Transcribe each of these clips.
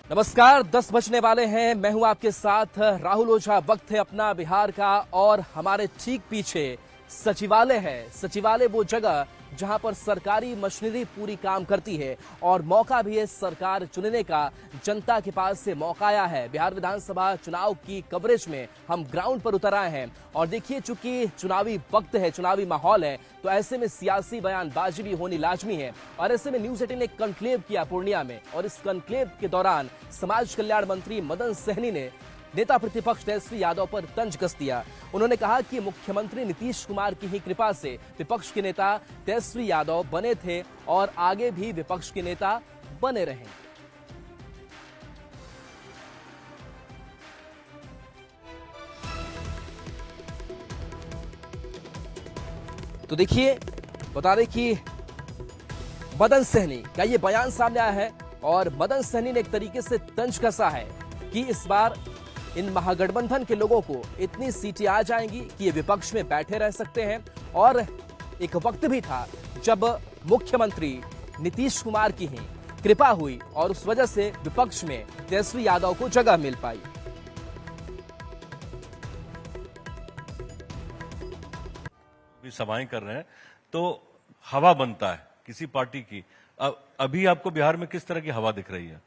नमस्कार, 10 बजने वाले हैं। मैं हूं आपके साथ राहुल ओझा। वक्त है अपना बिहार का और हमारे ठीक पीछे सचिवालय है। सचिवालय वो जगह जहां पर सरकारी मशीनरी पूरी काम करती है और मौका भी है सरकार चुनने का। जनता के पास से मौका आया है। बिहार विधानसभा चुनाव की कवरेज में हम ग्राउंड पर उतर आए हैं और देखिए, चूंकि चुनावी वक्त है, चुनावी माहौल है, तो ऐसे में सियासी बयानबाजी भी होनी लाजमी है। और ऐसे में न्यूज 18 ने कॉन्क्लेव किया पूर्णिया में और इस कॉन्क्लेव के दौरान समाज कल्याण मंत्री मदन सहनी ने नेता प्रतिपक्ष तेजस्वी यादव पर तंज कस दिया। उन्होंने कहा कि मुख्यमंत्री नीतीश कुमार की ही कृपा से विपक्ष के नेता तेजस्वी यादव बने थे और आगे भी विपक्ष के नेता बने रहेंगे। तो देखिए, बता दें कि मदन सहनी का ये बयान सामने आया है और मदन सहनी ने एक तरीके से तंज कसा है कि इस बार इन महागठबंधन के लोगों को इतनी सीटें आ जाएंगी कि ये विपक्ष में बैठे रह सकते हैं। और एक वक्त भी था जब मुख्यमंत्री नीतीश कुमार की ही कृपा हुई और उस वजह से विपक्ष में तेजस्वी यादव को जगह मिल पाई। सभाएं कर रहे हैं तो हवा बनता है किसी पार्टी की। अभी आपको बिहार में किस तरह की हवा दिख रही है?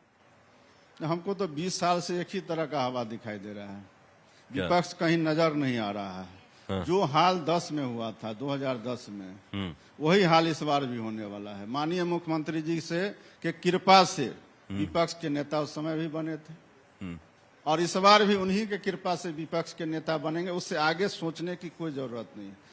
हमको तो 20 साल से एक ही तरह का हवा दिखाई दे रहा है। विपक्ष कहीं नजर नहीं आ रहा है। हाँ। जो हाल 10 में हुआ था, 2010 में, वही हाल इस बार भी होने वाला है। माननीय मुख्यमंत्री जी से के कृपा से विपक्ष के नेता उस समय भी बने थे और इस बार भी उन्हीं के कृपा से विपक्ष के नेता बनेंगे। उससे आगे सोचने की कोई जरूरत नहीं है।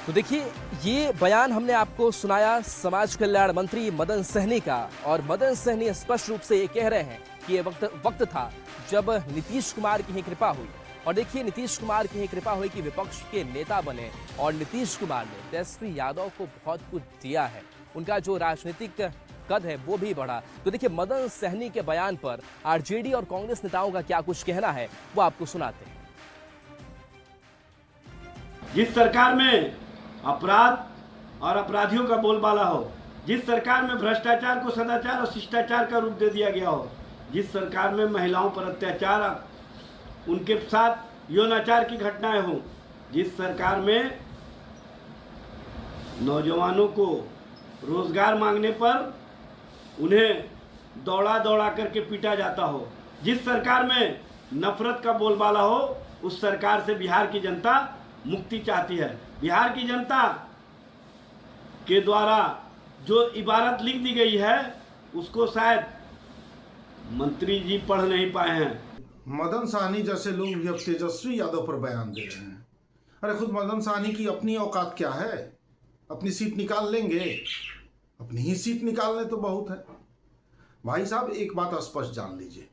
तो देखिए, ये बयान हमने आपको सुनाया समाज कल्याण मंत्री मदन सहनी का और मदन सहनी स्पष्ट रूप से ये कह रहे हैं कि ये वक्त था जब नीतीश कुमार की ही कृपा हुई। और देखिए, नीतीश कुमार की ही कृपा हुई कि विपक्ष के नेता बने और नीतीश कुमार ने तेजस्वी यादव को बहुत कुछ दिया है। उनका जो राजनीतिक कद है वो भी बढ़ा। तो देखिए, मदन सहनी के बयान पर आरजेडी और कांग्रेस नेताओं का क्या कुछ कहना है वो आपको सुनाते हैं। जिस सरकार में अपराध और अपराधियों का बोलबाला हो, जिस सरकार में भ्रष्टाचार को सदाचार और शिष्टाचार का रूप दे दिया गया हो, जिस सरकार में महिलाओं पर अत्याचार, उनके साथ यौनाचार की घटनाएं हो, जिस सरकार में नौजवानों को रोजगार मांगने पर उन्हें दौड़ा दौड़ा करके पीटा जाता हो, जिस सरकार में नफरत का बोलबाला हो, उस सरकार से बिहार की जनता मुक्ति चाहती है। बिहार की जनता के द्वारा जो इबारत लिख दी गई है उसको शायद मंत्री जी पढ़ नहीं पाए हैं। मदन सहनी जैसे लोग जब तेजस्वी यादव पर बयान दे रहे हैं, अरे खुद मदन सहनी की अपनी औकात क्या है? अपनी सीट निकाल लेंगे, अपनी ही सीट निकालने तो बहुत है। भाई साहब, एक बात स्पष्ट जान लीजिए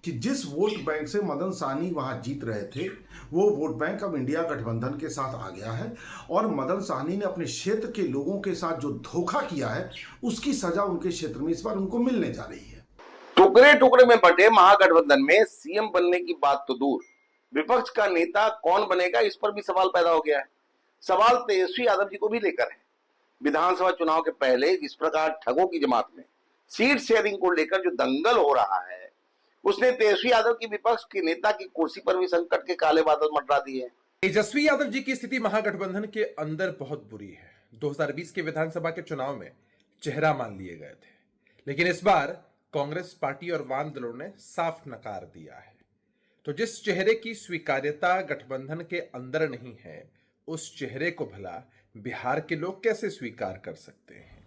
कि जिस वोट बैंक से मदन सहनी वहां जीत रहे थे, वो वोट बैंक अब इंडिया गठबंधन के साथ आ गया है और मदन सहनी ने अपने क्षेत्र के लोगों के साथ जो धोखा किया है उसकी सजा उनके क्षेत्र में इस बार उनको मिलने जा रही है। टुकड़े टुकड़े में बंटे महागठबंधन में सीएम बनने की बात तो दूर, विपक्ष का नेता कौन बनेगा इस पर भी सवाल पैदा हो गया है। सवाल तेजस्वी यादव जी को भी लेकर है। विधानसभा चुनाव के पहले जिस प्रकार ठगों की जमात में सीट शेयरिंग को लेकर जो दंगल हो रहा है, उसने तेजस्वी यादव की विपक्ष के नेता की कुर्सी पर भी संकट के काले बादल मंडरा दिए। तेजस्वी यादव जी की स्थिति महागठबंधन के अंदर बहुत बुरी है। 2020 के विधानसभा के चुनाव में चेहरा मान लिए गए थे, लेकिन इस बार कांग्रेस पार्टी और वाम दलों ने साफ नकार दिया है। तो जिस चेहरे की स्वीकार्यता गठबंधन के अंदर नहीं है, उस चेहरे को भला बिहार के लोग कैसे स्वीकार कर सकते हैं?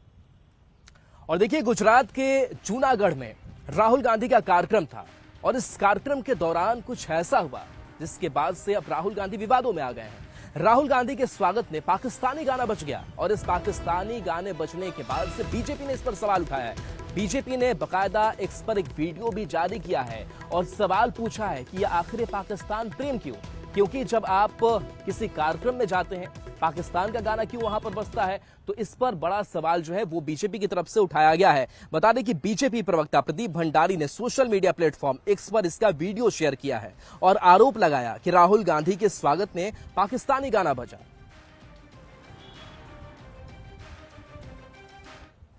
और देखिए, गुजरात के जूनागढ़ में राहुल गांधी का कार्यक्रम था और इस कार्यक्रम के दौरान कुछ ऐसा हुआ जिसके बाद से अब राहुल गांधी विवादों में आ गए हैं। राहुल गांधी के स्वागत में पाकिस्तानी गाना बज गया और इस पाकिस्तानी गाने बजने के बाद से बीजेपी ने इस पर सवाल उठाया है। बीजेपी ने बकायदा इस पर एक वीडियो भी जारी किया है और सवाल पूछा है कि यह आखिर पाकिस्तान प्रेम क्यों? क्योंकि जब आप किसी कार्यक्रम में जाते हैं पाकिस्तान का गाना क्यों वहां पर बजता है? तो इस पर बड़ा सवाल जो है वो बीजेपी की तरफ से उठाया गया है। बता दें कि बीजेपी प्रवक्ता प्रदीप भंडारी ने सोशल मीडिया प्लेटफॉर्म एक्स पर इसका वीडियो शेयर किया है और आरोप लगाया कि राहुल गांधी के स्वागत में पाकिस्तानी गाना बजा।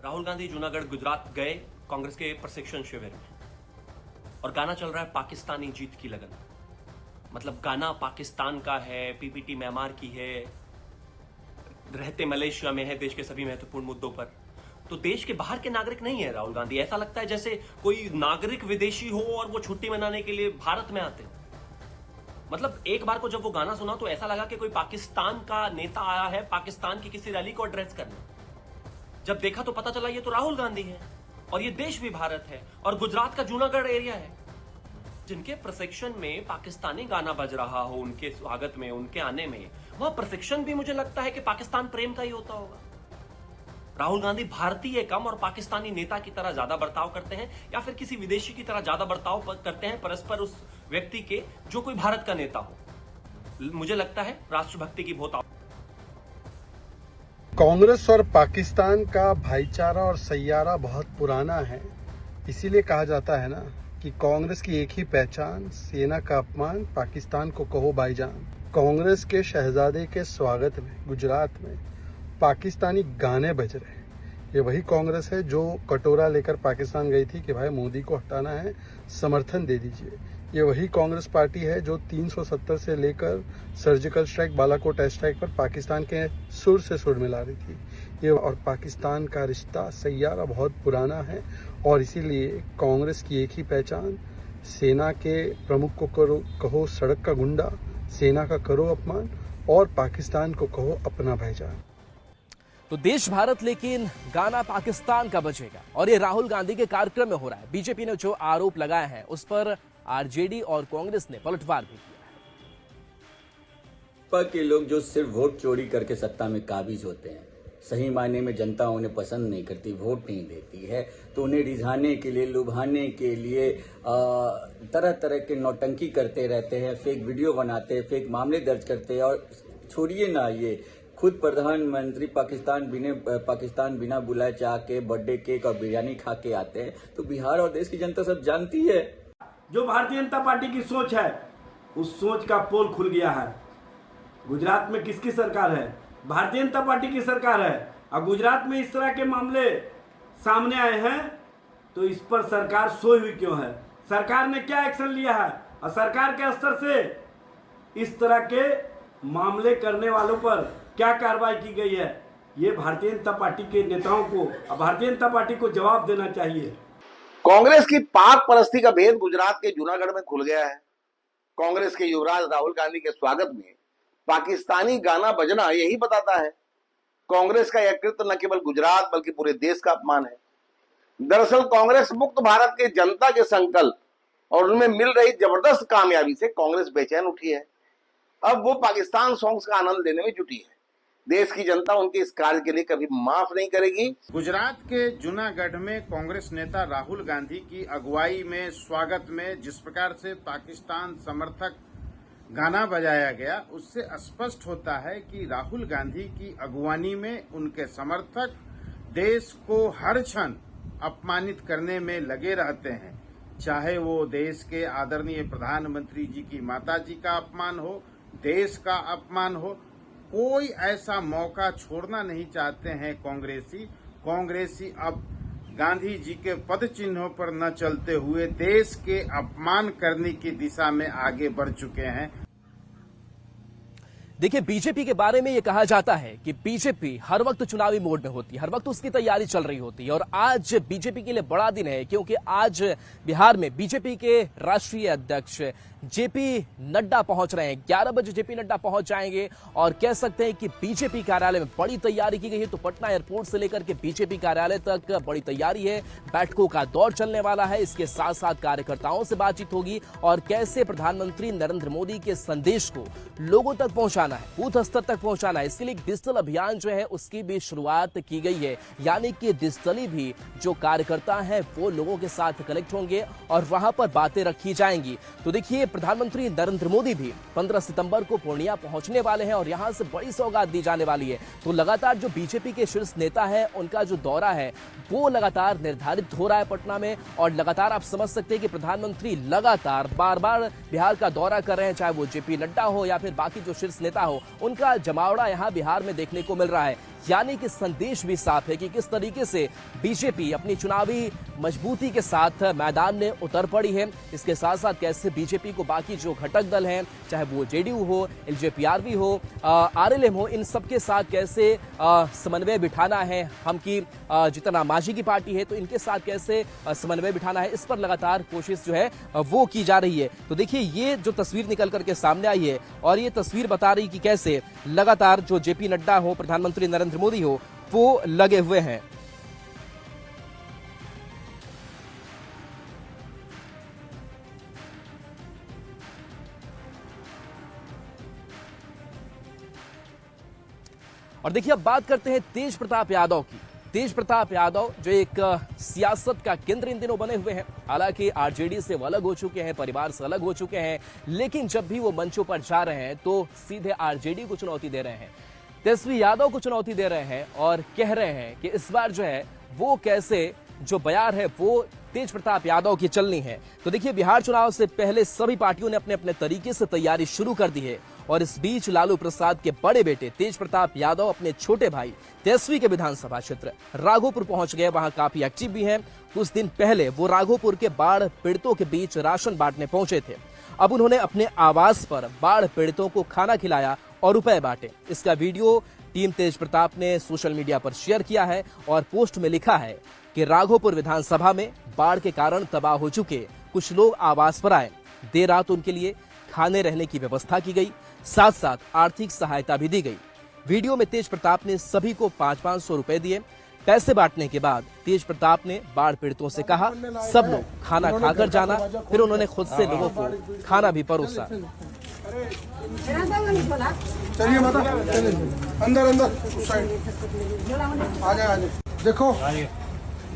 राहुल गांधी जूनागढ़ गुजरात गए कांग्रेस के प्रशिक्षण शिविर में और गाना चल रहा है पाकिस्तानी जीत की लगन। मतलब गाना पाकिस्तान का है, पीपीटी म्यांमार की है, रहते मलेशिया में है, देश के सभी महत्वपूर्ण मुद्दों पर। तो देश के बाहर के नागरिक नहीं है राहुल गांधी। ऐसा लगता है जैसे कोई नागरिक विदेशी हो और वो छुट्टी मनाने के लिए भारत में आते। मतलब एक बार को जब वो गाना सुना तो ऐसा लगा कि कोई पाकिस्तान का नेता आया है पाकिस्तान की किसी रैली को एड्रेस करने। जब देखा तो पता चला ये तो राहुल गांधी है और ये देश भी भारत है और गुजरात का जूनागढ़ एरिया है। जिनके प्रशिक्षण में पाकिस्तानी गाना बज रहा हो, उनके स्वागत में, उनके आने में, वह प्रशिक्षण भी मुझे लगता है कि पाकिस्तान प्रेम का ही होता होगा। राहुल गांधी भारतीय कम और पाकिस्तानी नेता की तरह ज्यादा बर्ताव करते हैं या फिर किसी विदेशी की तरह ज्यादा बर्ताव करते हैं परस्पर उस व्यक्ति के जो कोई भारत का नेता हो। मुझे लगता है राष्ट्रभक्ति की बहुत कांग्रेस और पाकिस्तान का भाईचारा और सैयारा बहुत पुराना है। इसीलिए कहा जाता है ना कि कांग्रेस की एक ही पहचान, सेना का अपमान, पाकिस्तान को कहो भाईजान। कांग्रेस के शहजादे के स्वागत में गुजरात में पाकिस्तानी गाने बज रहे हैं। ये वही कांग्रेस है जो कटोरा लेकर पाकिस्तान गई थी कि भाई मोदी को हटाना है, समर्थन दे दीजिए। ये वही कांग्रेस पार्टी है जो 370 से लेकर surgical strike, Balakot air strike पर पाकिस्तान के सुर से सुर मिला रही थी। ये और पाकिस्तान का रिश्ता सैयारा बहुत पुराना है और इसीलिए कांग्रेस की एक ही पहचान, सेना के प्रमुख को कहो सड़क का गुंडा, सेना का करो अपमान और पाकिस्तान को कहो अपना भाईजान। तो देश भारत लेकिन गाना पाकिस्तान का बजेगा और ये राहुल गांधी के कार्यक्रम में हो रहा है। बीजेपी ने जो आरोप लगाए हैं उस पर आरजेडी और कांग्रेस ने पलटवार भी किया है। के लोग जो सिर्फ वोट चोरी करके सत्ता में काबिज होते हैं, सही मायने में जनता उन्हें पसंद नहीं करती, वोट नहीं देती है, तो उन्हें रिझाने के लिए, लुभाने के लिए तरह तरह के नौटंकी करते रहते हैं, फेक वीडियो बनाते हैं, फेक मामले दर्ज करते हैं। और छोड़िए ना, ये खुद प्रधानमंत्री पाकिस्तान बिना बुलाए चाह के बर्थडे केक और बिरयानी खा के आते हैं। तो बिहार और देश की जनता सब जानती है। जो भारतीय जनता पार्टी की सोच है उस सोच का पोल खुल गया है। गुजरात में किसकी सरकार है? भारतीय जनता पार्टी की सरकार है। और गुजरात में इस तरह के मामले सामने आए हैं तो इस पर सरकार सोई हुई क्यों है? सरकार ने क्या एक्शन लिया है? और सरकार के स्तर से इस तरह के मामले करने वालों पर क्या कार्रवाई की गई है? ये भारतीय जनता पार्टी के नेताओं को और भारतीय जनता पार्टी को जवाब देना चाहिए। कांग्रेस की पाक परस्ती का भेद गुजरात के जूनागढ़ में खुल गया है। कांग्रेस के युवराज राहुल गांधी के स्वागत में पाकिस्तानी गाना बजना यही बताता है कांग्रेस का यह कृत्य न केवल गुजरात बल्कि पूरे देश का अपमान है। दरअसल कांग्रेस मुक्त भारत के जनता के संकल्प और उनमें मिल रही जबरदस्त कामयाबी से कांग्रेस बेचैन उठी है। अब वो पाकिस्तान सॉन्ग्स का आनंद लेने में जुटी है। देश की जनता उनके इस कार्य के लिए कभी माफ नहीं करेगी। गुजरात के जूनागढ़ में कांग्रेस नेता राहुल गांधी की अगुवाई में स्वागत में जिस प्रकार से पाकिस्तान समर्थक गाना बजाया गया, उससे स्पष्ट होता है कि राहुल गांधी की अगुवानी में उनके समर्थक देश को हर क्षण अपमानित करने में लगे रहते हैं। चाहे वो देश के आदरणीय प्रधानमंत्री जी की माता जी का अपमान हो, देश का अपमान हो, कोई ऐसा मौका छोड़ना नहीं चाहते हैं कांग्रेसी अब गांधी जी के पद चिन्हों पर न चलते हुए देश के अपमान करने की दिशा में आगे बढ़ चुके हैं। देखिए, बीजेपी के बारे में यह कहा जाता है कि बीजेपी हर वक्त चुनावी मोड में होती है, हर वक्त उसकी तैयारी चल रही होती है। और आज बीजेपी के लिए बड़ा दिन है क्योंकि आज बिहार में बीजेपी के राष्ट्रीय अध्यक्ष जेपी नड्डा पहुंच रहे हैं। 11 बजे जेपी नड्डा पहुंच जाएंगे और कह सकते हैं कि बीजेपी कार्यालय में बड़ी तैयारी की गई है। तो पटना एयरपोर्ट से लेकर के बीजेपी कार्यालय तक बड़ी तैयारी है। बैठकों का दौर चलने वाला है। इसके साथ साथ कार्यकर्ताओं से बातचीत होगी और कैसे प्रधानमंत्री नरेंद्र मोदी के संदेश को लोगों तक पहुंचाना पहुंचाना है, बूथ स्तर तक पहुंचाना है। इसके लिए डिजिटल अभियान जो है उसकी भी शुरुआत की गई है, यानी कि डिजिटली भी जो कार्यकर्ता हैं वो लोगों के साथ कनेक्ट होंगे और वहां पर बातें रखी जाएंगी। तो देखिए, प्रधानमंत्री नरेंद्र मोदी भी 15 सितंबर को पूर्णिया पहुंचने वाले हैं और यहां से बड़ी सौगात दी जाने वाली है। तो लगातार जो बीजेपी के शीर्ष नेता है उनका जो दौरा है वो लगातार निर्धारित हो रहा है पटना में, और लगातार आप समझ सकते हैं कि प्रधानमंत्री लगातार बार बार बिहार का दौरा कर रहे हैं, चाहे वो जेपी नड्डा हो या फिर बाकी जो शीर्ष नेता हो, उनका जमावड़ा यहां बिहार में देखने को मिल रहा है। यानी कि संदेश भी साफ है कि किस तरीके से बीजेपी अपनी चुनावी मजबूती के साथ मैदान में उतर पड़ी है। इसके साथ साथ कैसे बीजेपी को बाकी जो घटक दल हैं, चाहे वो जेडीयू हो, एलजेपीआरवी हो, आरएलएम हो, इन सबके साथ कैसे समन्वय बिठाना है। हम की जितना मांझी की पार्टी है तो इनके साथ कैसे समन्वय बिठाना है, इस पर लगातार कोशिश जो है वो की जा रही है। तो देखिए, ये जो तस्वीर निकल करके सामने आई है और ये तस्वीर बता रही कि कैसे लगातार जो जेपी नड्डा हो, प्रधानमंत्री नरेंद्र मोदी हो, वो लगे हुए हैं। और देखिए, अब बात करते हैं तेज प्रताप यादव की। तेज प्रताप यादव जो एक सियासत का केंद्र इन दिनों बने हुए हैं, हालांकि आरजेडी से वो अलग हो चुके हैं, परिवार से अलग हो चुके हैं, लेकिन जब भी वो मंचों पर जा रहे हैं तो सीधे आरजेडी को चुनौती दे रहे हैं, तेजस्वी यादव को चुनौती दे रहे हैं और कह रहे हैं कि इस बार जो है वो कैसे जो बयार है वो तेज प्रताप यादव की चलनी है। तो देखिए, बिहार चुनाव से पहले सभी पार्टियों ने अपने अपने तरीके से तैयारी शुरू कर दी है और इस बीच लालू प्रसाद के बड़े बेटे तेज प्रताप यादव अपने छोटे भाई तेजस्वी के विधानसभा क्षेत्र राघोपुर पहुंच गए, वहां काफी एक्टिव भी हैं। कुछ दिन पहले वो राघोपुर के बाढ़ पीड़ितों के बीच राशन बांटने पहुंचे थे। अब उन्होंने अपने आवास पर बाढ़ पीड़ितों को खाना खिलाया और रुपए बांटे। इसका वीडियो टीम तेज प्रताप ने सोशल मीडिया पर शेयर किया है और पोस्ट में लिखा है कि राघोपुर विधानसभा में बाढ़ के कारण तबाह हो चुके कुछ लोग आवास पर आए। देर रात उनके लिए खाने रहने की व्यवस्था की गई, साथ साथ आर्थिक सहायता भी दी गई। वीडियो में तेज प्रताप ने सभी को 500-500 रुपए दिए। पैसे बांटने के बाद तेज प्रताप ने बाढ़ पीड़ितों से कहा सब लोग खाना खाकर जाना। फिर उन्होंने खुद से लोगों को खाना भी परोसा। चलिए माता, अंदर अंदर उस साइड आ जाए। देखो,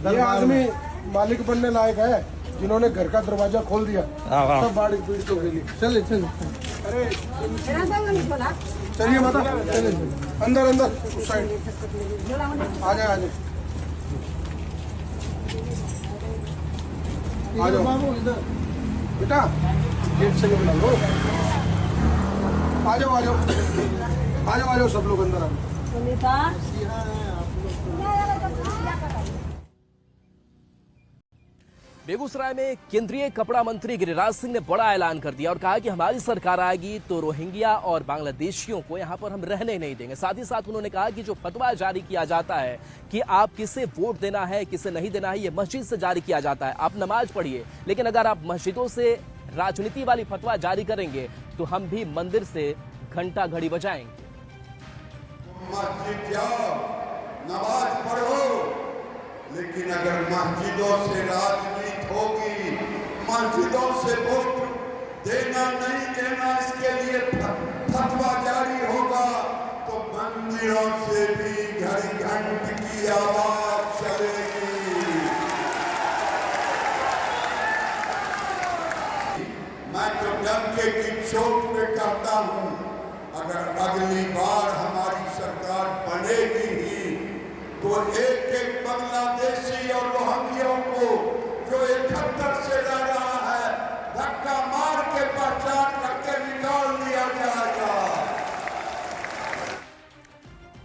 ये आदमी मालिक बनने लायक है जिन्होंने घर का दरवाजा खोल दिया सब बाढ़ पीड़ितों के लिए। चलिए अरे चलिए माता, अंदर अंदर उस साइड आ जाए। आ जाओ बेटा, गेट से बुला लो। आ जाओ आ जाओ आ जाओ आ जाओ, सब लोग अंदर आ जाओ। बेगूसराय में केंद्रीय कपड़ा मंत्री गिरिराज सिंह ने बड़ा ऐलान कर दिया और कहा कि हमारी सरकार आएगी तो रोहिंग्या और बांग्लादेशियों को यहां पर हम रहने नहीं देंगे। साथ ही साथ उन्होंने कहा कि जो फतवा जारी किया जाता है कि आप किसे वोट देना है किसे नहीं देना है, ये मस्जिद से जारी किया जाता है। आप नमाज पढ़िए, लेकिन अगर आप मस्जिदों से राजनीति वाली फतवा जारी करेंगे तो हम भी मंदिर से घंटा घड़ी बजाएंगे। मस्जिद जाओ, नमाज पढ़ो, लेकिन अगर मस्जिदों से राजनीति होगी, मस्जिदों से वोट देना नहीं देना इसके लिए फतवा जारी होगा, तो मंदिरों से भी घड़ी घंट की आवाज चलेगी। मैं तो डंके की चोट पे कहता हूं, अगर अगली बार हमारी सरकार बनेगी ही तो एक एक बांग्लादेशी और रोहिंग्याओं को जो 71 से रह रहा है, धक्का मार के पहचान करके निकाल दिया जाएगा।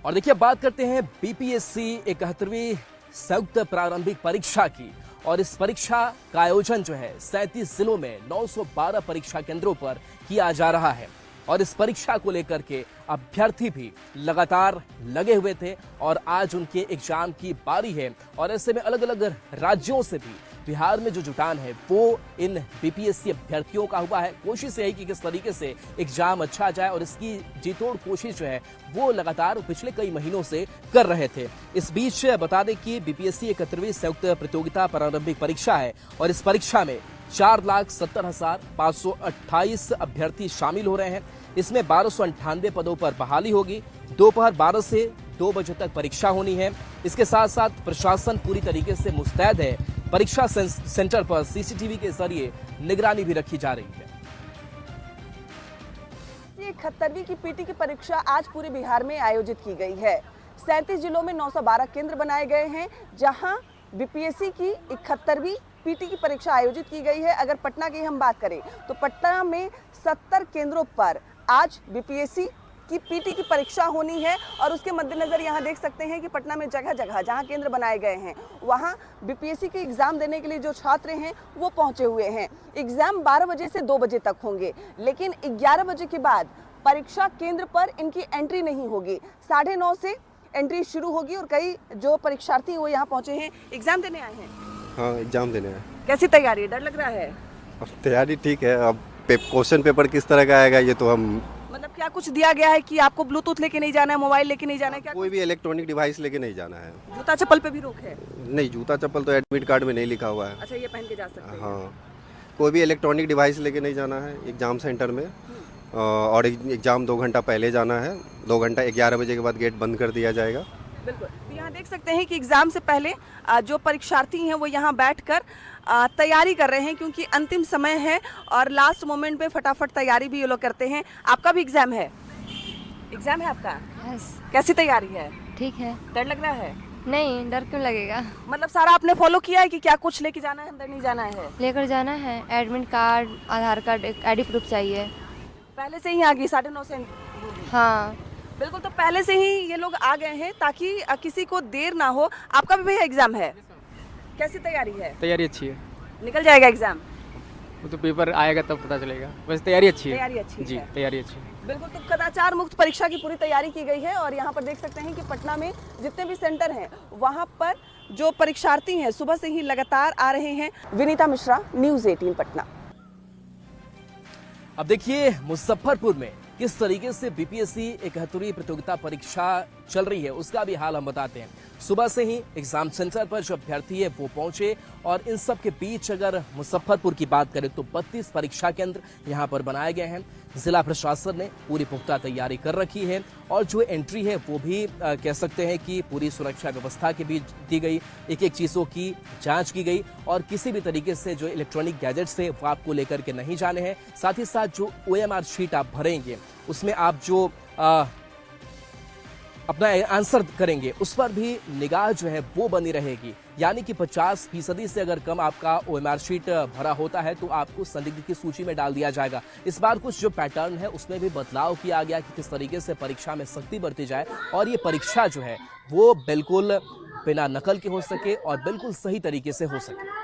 और देखिए, बात करते हैं बीपीएससी 71वीं संयुक्त प्रारंभिक परीक्षा की। और इस परीक्षा का आयोजन जो है 37 जिलों में 912 परीक्षा केंद्रों पर किया जा रहा है। और इस परीक्षा को लेकर के अभ्यर्थी भी लगातार लगे हुए थे और आज उनके एग्जाम की बारी है। और ऐसे में अलग अलग राज्यों से भी बिहार में जो जुटान है वो इन बीपीएससी अभ्यर्थियों का हुआ है। कोशिश यही कि किस तरीके से एग्जाम अच्छा जाए और इसकी जीतोड़ कोशिश जो है वो लगातार पिछले कई महीनों से कर रहे थे। इस बीच बता दें कि बीपीएससी 71वीं संयुक्त प्रतियोगिता प्रारंभिक परीक्षा है और इस परीक्षा में 4,70,528 अभ्यर्थी शामिल हो रहे हैं। इसमें 1298 पदों पर बहाली होगी। दोपहर 12 से 2 बजे तक परीक्षा होनी है। इसके साथ साथ प्रशासन पूरी तरीके से मुस्तैद है। परीक्षा सेंटर पर सीसीटीवी के जरिए निगरानी भी रखी जा रही है। 71वीं की पीटी की परीक्षा आज पूरे बिहार में आयोजित की गई है। 37 जिलों में 912 केंद्र बनाए गए हैं, जहां बीपीएससी की 71वीं पीटी की परीक्षा आयोजित की गई है। अगर पटना की हम बात करें तो पटना में 70 केंद्रों पर आज बीपीएससी की पीटी की परीक्षा होनी है और उसके मद्देनजर यहाँ देख सकते हैं कि पटना में जगह जगह जहाँ केंद्र बनाए गए हैं वहाँ बीपीएससी के एग्जाम देने के लिए जो छात्र हैं वो पहुँचे हुए हैं। एग्जाम 12 बजे से 2 बजे तक होंगे, लेकिन 11 बजे के बाद परीक्षा केंद्र पर इनकी एंट्री नहीं होगी। 9:30 से एंट्री शुरू होगी और कई जो परीक्षार्थी वो यहाँ पहुँचे हैं, एग्जाम देने आए हैं। हाँ, एग्जाम देने हैं। कैसी तैयारी है? डर लग रहा है? अब तैयारी ठीक है। अब क्वेश्चन पेपर किस तरह का आएगा ये तो हम मतलब क्या कुछ दिया गया है कि आपको ब्लूटूथ लेके नहीं जाना है, मोबाइल लेके नहीं जाना है? क्या कोई भी इलेक्ट्रॉनिक डिवाइस लेके नहीं जाना है। जूता चप्पल पे भी रोक है? नहीं, जूता चप्पल तो एडमिट कार्ड में नहीं लिखा हुआ है। अच्छा, ये पहन के जा सकते हैं? हाँ, कोई भी इलेक्ट्रॉनिक डिवाइस लेके नहीं जाना है एग्जाम सेंटर में। और एग्जाम 2 घंटा पहले जाना है। 2 घंटा 11 बजे के बाद गेट बंद कर दिया जाएगा। बिल्कुल। तो यहाँ देख सकते हैं कि एग्जाम से पहले जो परीक्षार्थी हैं वो यहाँ बैठकर तैयारी कर रहे हैं, क्योंकि अंतिम समय है और लास्ट मोमेंट में फटाफट तैयारी भी ये लोग करते हैं। आपका भी एग्जाम है? एग्जाम है आपका? यस। कैसी तैयारी है? ठीक है। डर लग रहा है? नहीं, डर क्यों लगेगा। मतलब सारा आपने फॉलो किया है कि क्या कुछ लेके जाना है, अंदर नहीं जाना है? लेकर जाना है। एडमिट कार्ड, आधार कार्ड, आईडी प्रूफ चाहिए। पहले से ही आ गई 9:30 से? हाँ बिल्कुल। तो पहले से ही ये लोग आ गए हैं ताकि किसी को देर ना हो। आपका भी भैया एग्जाम है? कैसी तैयारी है? तैयारी अच्छी है। निकल जाएगा एग्जाम? वो तो पेपर आएगा तब पता चलेगा। वैसे तैयारी अच्छी है। तैयारी अच्छी जी है। तैयारी अच्छी है। बिल्कुल। तो कदाचार मुक्त परीक्षा की पूरी तैयारी की गई है और यहाँ पर देख सकते हैं कि पटना में जितने भी सेंटर हैं वहाँ पर जो परीक्षार्थी हैं सुबह से ही लगातार आ रहे हैं। विनीता मिश्रा, न्यूज़ 18 पटना। अब देखिए मुजफ्फरपुर में किस तरीके से बीपीएससी 71वीं प्रतियोगिता परीक्षा चल रही है उसका भी हाल हम बताते हैं। सुबह से ही एग्जाम सेंटर पर जो अभ्यर्थी है वो पहुंचे और इन सब के बीच अगर मुजफ्फरपुर की बात करें तो 32 परीक्षा केंद्र यहां पर बनाए गए हैं। जिला प्रशासन ने पूरी पुख्ता तैयारी कर रखी है और जो एंट्री है वो भी कह सकते हैं कि पूरी सुरक्षा व्यवस्था के बीच दी गई। एक एक चीज़ों की जांच की गई और किसी भी तरीके से जो इलेक्ट्रॉनिक गैजेट्स है वो आपको लेकर के नहीं जाने हैं। साथ ही साथ जो OMR शीट आप भरेंगे उसमें आप जो अपना आंसर करेंगे उस पर भी निगाह जो है वो बनी रहेगी। यानी कि 50% से अगर कम आपका OMR शीट भरा होता है तो आपको संदिग्ध की सूची में डाल दिया जाएगा। इस बार कुछ जो पैटर्न है उसमें भी बदलाव किया गया कि किस तरीके से परीक्षा में सख्ती बरती जाए और ये परीक्षा जो है वो बिल्कुल बिना नकल के हो सके और बिल्कुल सही तरीके से हो सके।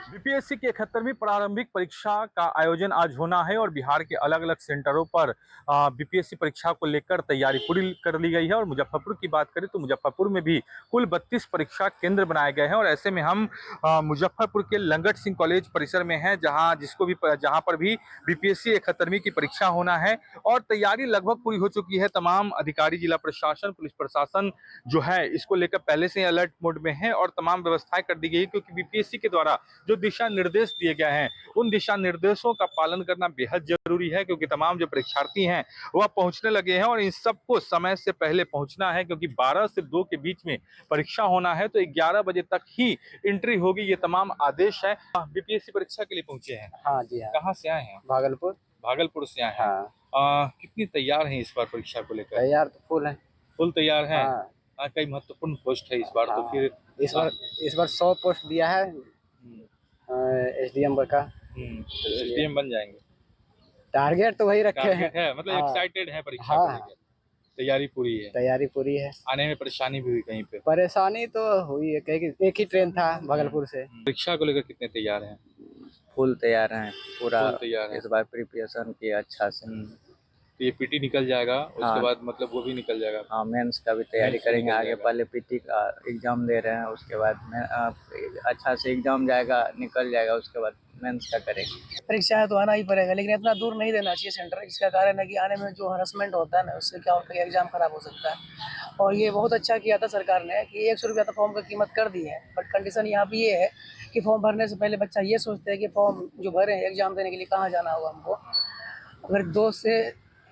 बीपीएससी की 71वीं प्रारंभिक परीक्षा का आयोजन आज होना है और बिहार के अलग अलग सेंटरों पर बीपीएससी परीक्षा को लेकर तैयारी पूरी कर ली गई है। और मुजफ्फरपुर की बात करें तो मुजफ्फरपुर में भी कुल 32 परीक्षा केंद्र बनाए गए हैं और ऐसे में हम मुजफ्फरपुर के लंगट सिंह कॉलेज परिसर में हैं जहां पर भी बीपीएससी 71वीं की परीक्षा होना है और तैयारी लगभग पूरी हो चुकी है। तमाम अधिकारी, जिला प्रशासन, पुलिस प्रशासन जो है इसको लेकर पहले से अलर्ट मोड में है और तमाम व्यवस्थाएं कर दी गई है, क्योंकि बीपीएससी के द्वारा जो दिशा निर्देश दिए गए हैं उन दिशा निर्देशों का पालन करना बेहद जरूरी है, क्योंकि तमाम जो परीक्षार्थी हैं वह पहुंचने लगे हैं और इन सबको समय से पहले पहुंचना है, क्योंकि 12 से 2 के बीच में परीक्षा होना है तो 11 बजे तक ही एंट्री होगी। ये तमाम आदेश है। बीपीएससी परीक्षा के लिए पहुंचे हैं? हाँ जी हाँ। कहाँ से आए हैं? भागलपुर से आए हैं। हाँ। कितनी तैयार हैं इस बार परीक्षा को लेकर? तैयार तो फुल है। फुल तैयार है। हाँ। कई महत्वपूर्ण पोस्ट है इस बार। तो फिर इस बार 100 पोस्ट दिया है SDM का। SDM बन जाएंगे। टारगेट तो वही रखे हैं। मतलब हाँ। एक्साइटेड है परीक्षा को लेकर। तैयारी पूरी है। आने में परेशानी भी हुई कहीं पे? परेशानी तो हुई है, एक ही ट्रेन था भागलपुर से। परीक्षा को लेकर कितने तैयार हैं? फुल तैयार हैं। पूरा तैयार है। इस बार प्रिपरेशन किया अच्छा से। तो ये पीटी निकल जाएगा उसके बाद मतलब वो भी निकल जाएगा। हाँ, मेंस का भी तैयारी करेंगे आगे। पहले पीटी का एग्जाम दे रहे हैं, उसके बाद अच्छा से एग्जाम जाएगा, निकल जाएगा, उसके बाद मेंस का करेंगे। परीक्षा है तो आना ही पड़ेगा, लेकिन इतना दूर नहीं देना चाहिए सेंटर। इसका कारण है कि आने में जो हरासमेंट होता है ना उससे क्या होता है कि एग्जाम खराब हो सकता है। और ये बहुत अच्छा किया था सरकार ने कि 100 रुपया तो फॉर्म की कीमत कर दी है, बट कंडीशन यहाँ पे ये है कि फॉर्म भरने से पहले बच्चा ये सोचते हैं कि फॉर्म जो भरे हैं एग्जाम देने के लिए कहाँ जाना होगा हमको। अगर 2 से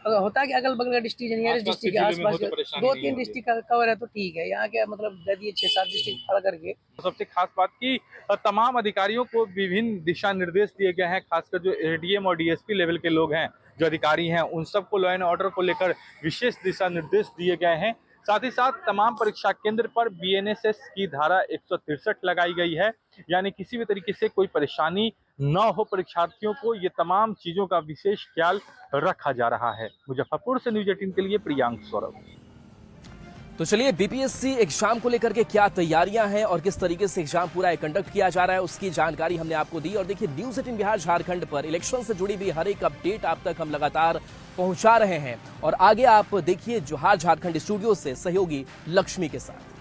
अगर होता है कि अगल बगल का डिस्ट्रिक्ट नियरेस्ट डिस्ट्रिक्ट के आसपास 2-3 डिस्ट्रिक्ट का कवर है तो ठीक है। यहाँ के मतलब दे दिए 6-7 डिस्ट्रिक्ट खड़ा करके। सबसे खास बात की तमाम अधिकारियों को विभिन्न दिशा निर्देश दिए गए हैं, खासकर जो एडीएम और डीएसपी लेवल के लोग हैं, जो अधिकारी हैं, उन सबको लॉ एंड ऑर्डर को लेकर विशेष दिशा निर्देश दिए गए हैं। साथ ही साथ तमाम परीक्षा केंद्र पर बीएनएसएस की धारा 163 लगाई गई है, यानी किसी भी तरीके से कोई परेशानी न हो परीक्षार्थियों को, ये तमाम चीजों का विशेष ख्याल रखा जा रहा है। मुजफ्फरपुर से न्यूज 18 के लिए प्रियांक सौरभ। तो चलिए, बीपीएससी एग्जाम को लेकर के क्या तैयारियां हैं और किस तरीके से एग्जाम पूरा कंडक्ट किया जा रहा है, उसकी जानकारी हमने आपको दी। और देखिए, न्यूज 18 बिहार झारखंड पर इलेक्शन से जुड़ी भी हर एक अपडेट आप तक हम लगातार पहुंचा रहे हैं। और आगे आप देखिए जोहार झारखंड स्टूडियो से सहयोगी लक्ष्मी के साथ।